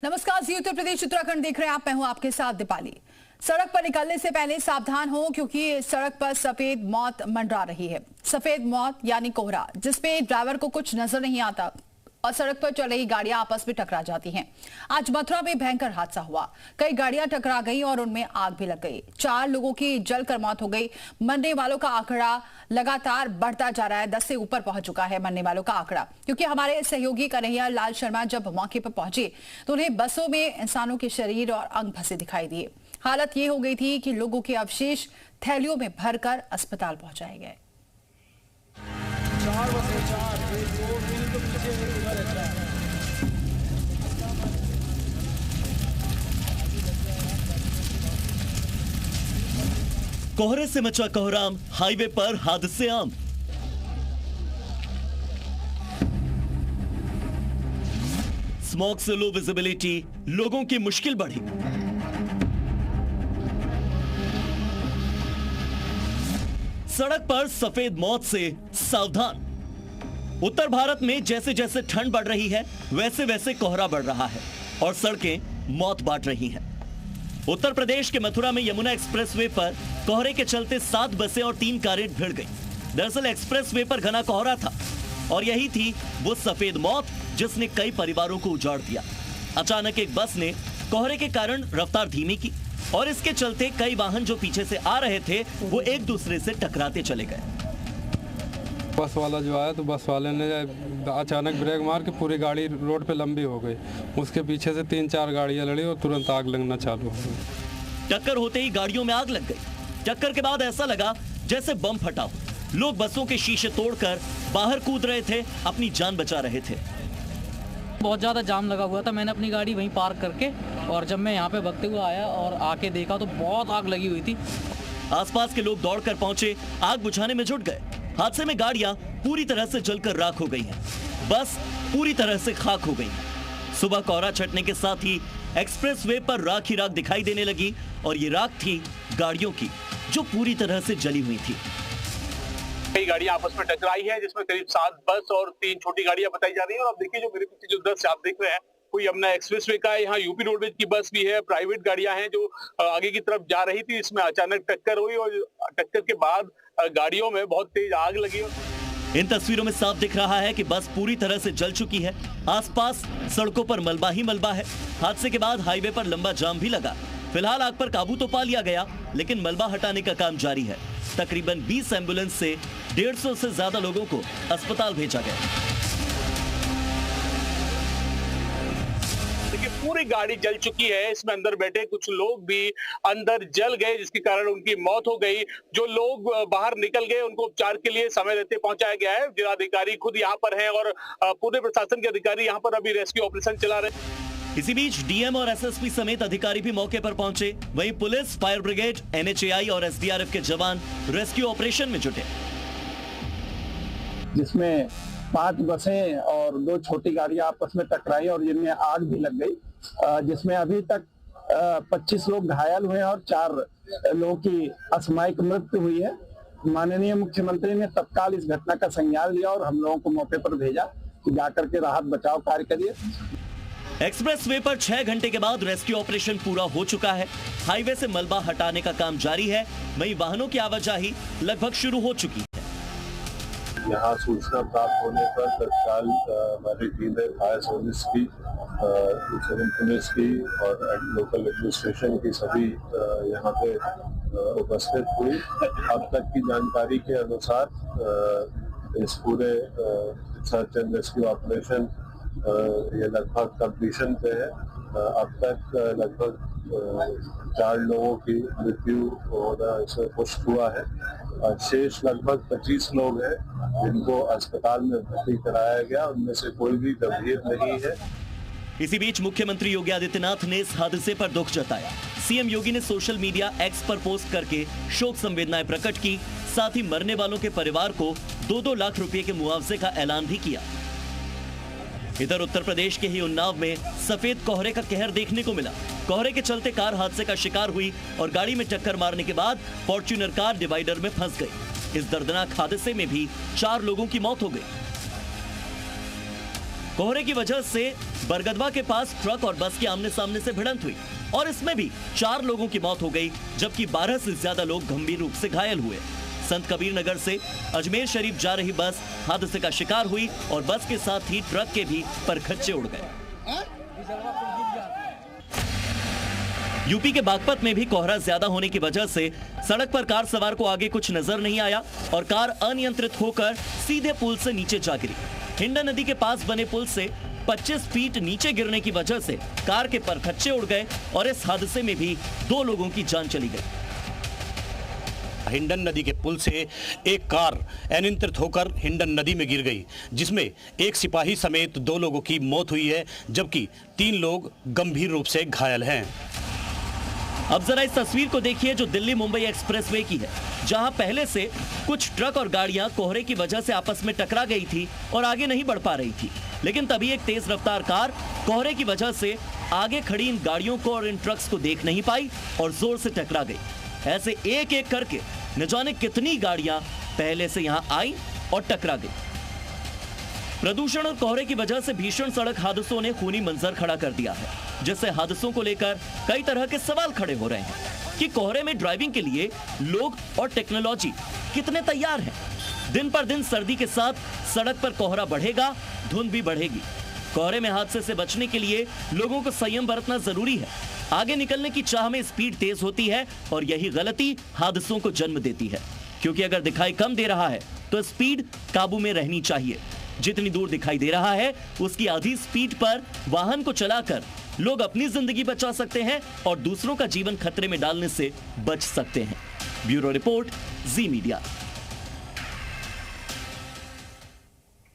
नमस्कार, जी उत्तर प्रदेश उत्तराखंड देख रहे हैं आप। मैं हूं आपके साथ दीपाली। सड़क पर निकलने से पहले सावधान हो, क्योंकि सड़क पर सफेद मौत मंडरा रही है। सफेद मौत यानी कोहरा, जिसमें ड्राइवर को कुछ नजर नहीं आता और सड़क पर चल रही गाड़ियां आपस में टकरा जाती हैं। आज मथुरा में भयंकर हादसा हुआ। कई गाड़ियां टकरा गई और उनमें आग भी लग गई। 4 लोगों की जलकर मौत हो गई। मरने वालों का आंकड़ा लगातार बढ़ता जा रहा है। 10 से ऊपर पहुंच चुका है मरने वालों का आंकड़ा, क्योंकि हमारे सहयोगी कन्हैया लाल शर्मा जब मौके पर पहुंचे तो उन्हें बसों में इंसानों के शरीर और अंग फंसे दिखाई दिए। हालत ये हो गई थी कि लोगों के अवशेष थैलियों में भरकर अस्पताल पहुंचाए गए। कोहरे से मचा कोहराम, हाईवे पर हादसे आम। स्मॉग से लो विजिबिलिटी, लोगों की मुश्किल बढ़ी। सड़क पर सफेद मौत से सावधान। उत्तर भारत में जैसे जैसे ठंड बढ़ रही है, वैसे वैसे कोहरा बढ़ रहा है और सड़कें मौत बांट रही हैं। उत्तर प्रदेश के मथुरा में यमुना एक्सप्रेसवे पर कोहरे के चलते 7 बसें और 3 कारें भिड़ गई। दरअसल एक्सप्रेसवे पर घना कोहरा था और यही थी वो सफेद मौत जिसने कई परिवारों को उजाड़ दिया। अचानक एक बस ने कोहरे के कारण रफ्तार धीमी की और इसके चलते कई वाहन जो पीछे से आ रहे थे वो एक दूसरे से टकराते चले गए। बस वाला जो आया तो बस वाले ने अचानक ब्रेक मार के पूरी गाड़ी रोड पे लंबी हो गई। उसके पीछे से 3-4 गाड़ियां लड़ी और तुरंत आग लगना चालू हो गई। टक्कर होते ही गाड़ियों में आग लग गई। टक्कर के बाद ऐसा लगा जैसे बम फटा हो। लोग बसों के शीशे तोड़कर बाहर कूद रहे थे, अपनी जान बचा रहे थे। बहुत ज़्यादा जाम लगा हुआ था। मैंने अपनी गाड़ी वहीं पार्क करके और जब मैं यहाँ पे भगते हुए आया और आके देखा तो बहुत आग लगी हुई थी। आसपास के लोग दौड़कर पहुंचे, आग बुझाने में जुट गए। हादसे में गाड़ियां पूरी तरह से जलकर राख हो गई हैं। बस पूरी तरह से खाक हो गई। सुबह कोहरा छटने के साथ ही एक्सप्रेसवे पर राख ही राख दिखाई देने लगी और ये राख थी गाड़ियों की जो पूरी तरह से जली हुई थी। कई गाड़ियां आपस में टकराई है, जिसमें करीब 7 बस और 3 छोटी गाड़ियां बताई जा रही है। और आप देखिए, जो मेरे पीछे जो दृश्य आप देख रहे हैं वो यमुना एक्सप्रेसवे का है। यहाँ यूपी रोडवेज की बस भी है, प्राइवेट गाड़ियां हैं जो आगे की तरफ जा रही थी। इसमें अचानक टक्कर हुई और टक्कर के बाद गाड़ियों में बहुत तेज आग लगी। इन तस्वीरों में साफ दिख रहा है कि बस पूरी तरह से जल चुकी है। आसपास सड़कों पर मलबा ही मलबा है। हादसे के बाद हाईवे पर लंबा जाम भी लगा। फिलहाल आग पर काबू तो पा लिया गया, लेकिन मलबा हटाने का काम जारी है। तकरीबन 20 एम्बुलेंस से 150 से ज्यादा लोगों को अस्पताल भेजा गया। देखिए, पूरी गाड़ी जल चुकी है। इसमें अंदर बैठे कुछ लोग भी अंदर जल गए, जिसके कारण उनकी मौत हो गई। जो लोग बाहर निकल गए उनको उपचार के लिए समय रहते पहुंचाया गया है। जिलाधिकारी खुद यहाँ पर हैं और पूरे प्रशासन के अधिकारी यहाँ पर अभी रेस्क्यू ऑपरेशन चला रहे हैं। इसी बीच डीएम और एसएसपी समेत अधिकारी भी मौके पर पहुंचे। वहीं पुलिस, फायर ब्रिगेड, एनएचएआई और एसडीआरएफ के जवान रेस्क्यू ऑपरेशन में जुटे, जिसमें 5 बसें और 2 छोटी गाड़ियां आपस में टकराई और जिनमें आग भी लग गई, जिसमें अभी तक 25 लोग घायल हुए हैं और 4 लोगों की असामयिक मृत्यु हुई है। माननीय मुख्यमंत्री ने तत्काल इस घटना का संज्ञान लिया और हम लोगों को मौके पर भेजा कि जाकर के राहत बचाव कार्य करिए। एक्सप्रेसवे पर 6 घंटे के बाद रेस्क्यू ऑपरेशन पूरा हो चुका है। हाईवे से मलबा हटाने का काम जारी है। वहीं वाहनों की आवाजाही लगभग शुरू हो चुकी है। यहाँ सूचना प्राप्त होने पर तत्काल हमारी टीमें फायर सर्विस की, पुलिस की और लोकल एडमिनिस्ट्रेशन की सभी यहाँ पे उपस्थित हुई। अब तक की जानकारी के अनुसार इस पूरे सर्च एंड रेस्क्यू ऑपरेशन ये लगभग कंप्लीशन पे है। अब तक लगभग 4 लोगों की मृत्यु होना इसमें पुष्ट हुआ है और शेष लगभग 25 लोग हैं जिनको अस्पताल में भर्ती कराया गया। उनमें से कोई भी गंभीर नहीं है। इसी बीच मुख्यमंत्री योगी आदित्यनाथ ने इस हादसे पर दुख जताया। सीएम योगी ने सोशल मीडिया एक्स पर पोस्ट करके शोक संवेदनाएं प्रकट की। साथ ही मरने वालों के परिवार को 2-2 लाख रुपए के मुआवजे का ऐलान भी किया। इधर उत्तर प्रदेश के ही उन्नाव में सफेद कोहरे का कहर देखने को मिला। कोहरे के चलते कार हादसे का शिकार हुई और गाड़ी में टक्कर मारने के बाद फॉर्च्यूनर कार डिवाइडर में फंस गई। इस दर्दनाक हादसे में भी 4 लोगों की मौत हो गई। कोहरे की वजह से बरगदवा के पास ट्रक और बस की आमने सामने से भिड़ंत हुई और इसमें भी 4 लोगों की मौत हो गई, जबकि 12 से ज्यादा लोग गंभीर रूप से घायल हुए। संत कबीर नगर से अजमेर शरीफ जा रही बस हादसे का शिकार हुई और बस के साथ ही ट्रक के भी परखच्चे उड़ गए। यूपी के बागपत में भी कोहरा ज्यादा होने की वजह से सड़क पर कार सवार को आगे कुछ नजर नहीं आया और कार अनियंत्रित होकर सीधे पुल से नीचे जा गिरी। हिंडन नदी के पास बने पुल से 25 फीट नीचे गिरने की वजह से कार के परखच्चे उड़ गए और इस हादसे में भी 2 लोगों की जान चली गई। हिंडन नदी के पुल से एक कार अनियंत्रित होकर हिंडन नदी में गिर गई, जिसमें एक सिपाही समेत 2 लोगों की मौत हुई है, जबकि 3 लोग गंभीर रूप से घायल हैं। अब जरा इस तस्वीर को देखिए जो दिल्ली मुंबई एक्सप्रेसवे की है, जहां पहले से कुछ ट्रक और गाड़ियां कोहरे की वजह से आपस में टकरा गई थी और आगे नहीं बढ़ पा रही थी, लेकिन तभी एक तेज रफ्तार कार कोहरे की वजह से आगे खड़ी इन गाड़ियों को और इन ट्रक्स को देख नहीं पाई और जोर से टकरा गई। ऐसे एक एक करके न जाने कितनी गाड़ियां पहले से यहां आई और टकरा गई। प्रदूषण और कोहरे की वजह से भीषण सड़क हादसों ने खूनी मंजर खड़ा कर दिया है, जिससे हादसों को लेकर कई तरह के सवाल खड़े हो रहे हैं कि कोहरे में ड्राइविंग के लिए लोग और टेक्नोलॉजी कितने तैयार हैं। दिन पर दिन सर्दी के साथ सड़क पर कोहरा बढ़ेगा, धुंध भी बढ़ेगी। कोहरे में हादसे से बचने के लिए लोगों को संयम बरतना जरूरी है। आगे निकलने की चाह में स्पीड तेज होती है और यही गलती हादसों को जन्म देती है, क्योंकि अगर दिखाई कम दे रहा है तो स्पीड काबू में रहनी चाहिए। जितनी दूर दिखाई दे रहा है उसकी आधी स्पीड पर वाहन को चलाकर लोग अपनी जिंदगी बचा सकते हैं और दूसरों का जीवन खतरे में डालने से बच सकते हैं। ब्यूरो रिपोर्ट, जी मीडिया।